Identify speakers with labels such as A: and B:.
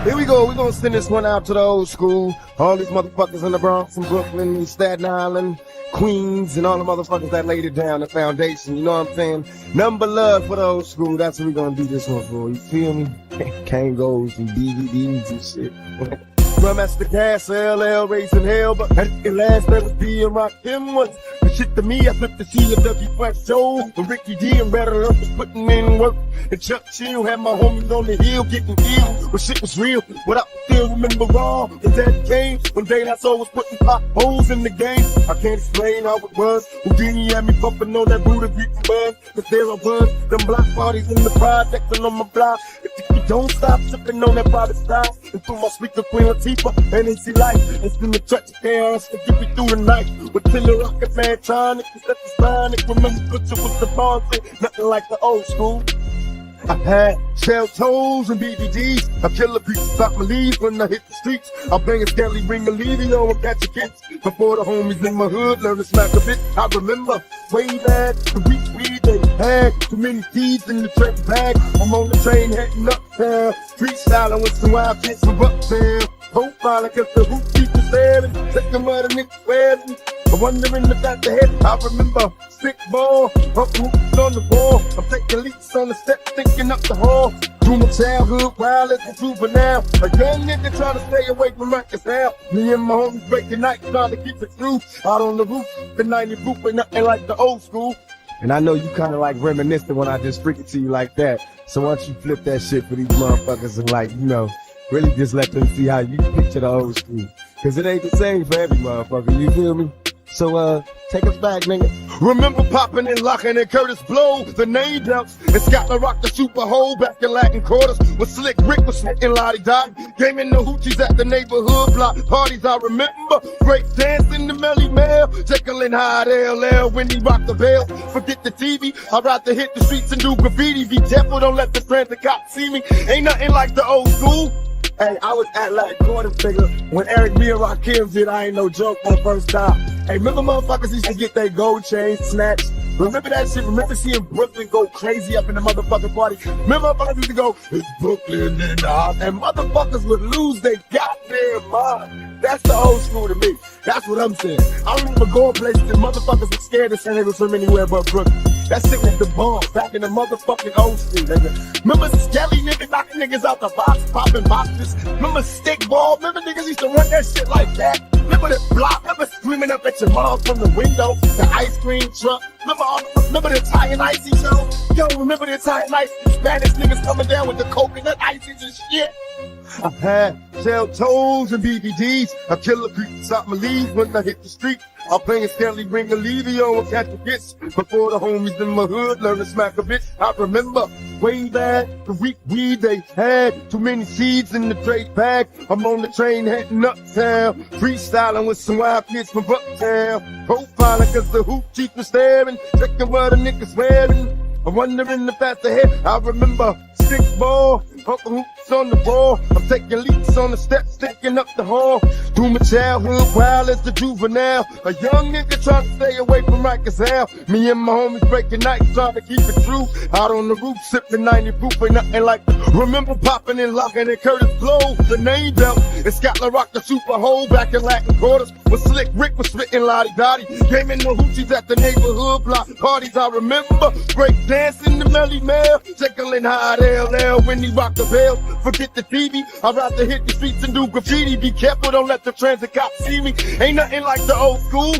A: Here we go. We're going to send this one out to the old school. All these motherfuckers in the Bronx and Brooklyn and Staten Island, Queens, and all the motherfuckers that laid it down, the foundation. You know what I'm saying? Number love for the old school. That's what we're going to do this one for. You feel me? Kangos and DVDs and shit. Rum at the gas, LL raising hell, but at the last that was being rock him once. The shit to me, I flipped the C of W Fresh Joe, and Ricky D and Rattle Up was putting in work. And Chuck Chill had my homies on the hill getting ill. But shit was real, but I still remember raw. The dead came, one day I saw was putting potholes in the game. I can't explain how it was. Houdini had me bumping on that Buddha Greek buzz. Cause there I was, them block parties in the projects and on my block. If you don't stop sipping on that private style, and through my speaker Queen Latifah, and it's life. It's been the tragic chaos to get me through the night. With Killer Rocket Man trying to set the sign. Remember, Butcher was the boss, nothing like the old school. I had shell toes and BBDs. I kill a piece stop my leaves when I hit the streets. I bang a skelly ring a Levio and catch a kids. Before the homies in my hood learn to smack a bit. I remember way back the week we they had too many thieves in the train bag. I'm on the train heading uptown, freestyling with some wild kids from uptown. Profiling cause the hoop keep us staring. Second mother niggas wearing. I'm wondering if that's the head. I remember stick ball, bumping hoops on the wall. I'm taking leaps on the steps, thinking up the hall. Through my childhood, while as a juvenile. A young nigga trying to stay away from Rikers now. Me and my homies breaking nights, trying to keep it true. Out on the roof, the 90 roof ain't nothing like the old school. And I know you kind of like reminiscing when I just freak it to you like that. So why don't you flip that shit for these motherfuckers and like, you know, really just let them see how you picture the old school. Cause it ain't the same for every motherfucker, you feel me? So, take us back, nigga. Remember popping and locking and Curtis Blow, the name belts, and Scotland rocked the Super Hole back in Latin quarters. With Slick Rick was smoking Lottie Dot, gaming the hoochies at the neighborhood block parties. I remember break dancing the Melly Mel, Jekyll and Hyde LL when he rocked the bell. Forget the TV, I'd rather hit the streets and do graffiti. Be careful, don't let the transit cops see me. Ain't nothing like the old school. Hey, I was at like quarter figure when Eric B and Rakim did I Ain't No Joke for the first time. Hey, remember motherfuckers used to get their gold chains snatched? Remember that shit? Remember seeing Brooklyn go crazy up in the motherfucking party? Remember motherfuckers used to go, it's Brooklyn in the house, and motherfuckers would lose their goddamn mind. That's the old school to me. That's what I'm saying. I remember going places and motherfuckers were scared to say they was from anywhere but Brooklyn. That shit was the bomb back in the motherfucking old school, nigga. Remember Skelly niggas knocking niggas out the box, popping boxes? Remember stick ball? Remember niggas used to run that shit like that? Remember the block? Remember screaming up at your mom from the window? The ice cream truck? Remember the Italian icy show? Yo, remember the Italian ice? Spanish niggas coming down with the coconut ices and shit? I had shell toes and BBDs. I kill a creep, stop my leaves when I hit the street. I'm playing Stanley Ring a Levio and catch a kiss. Before the homies in my hood learn to smack a bitch. I remember way back the week we they had too many seeds in the trade bag. I'm on the train heading uptown, freestyling with some wild kids from uptown. Profiling cause the hoop chief was staring, checking what the niggas wearing. I'm wondering if that's the head. I remember stick ball, pumping hoops on the wall. I'm taking leaps on the steps, sticking up the hall. Through my childhood, wild as the juvenile. A young nigga trying to stay away from Rikers hell. Me and my homies breaking nights, trying to keep it true. Out on the roof, sipping 90 proof, ain't nothing like. Remember popping and locking and Curtis Blow, the name belt, and Scotland rocked the Super Hole back in Latin quarters. With Slick Rick was spitting Lottie Dottie, gaming the hoochies at the neighborhood block parties. I remember break dancing the Melly Mel, Jekyll and Hyde LL when he rocked the bell. Forget the TV, I'd rather hit the streets and do graffiti. Be careful, don't let the transit cops see me. Ain't nothing like the old school.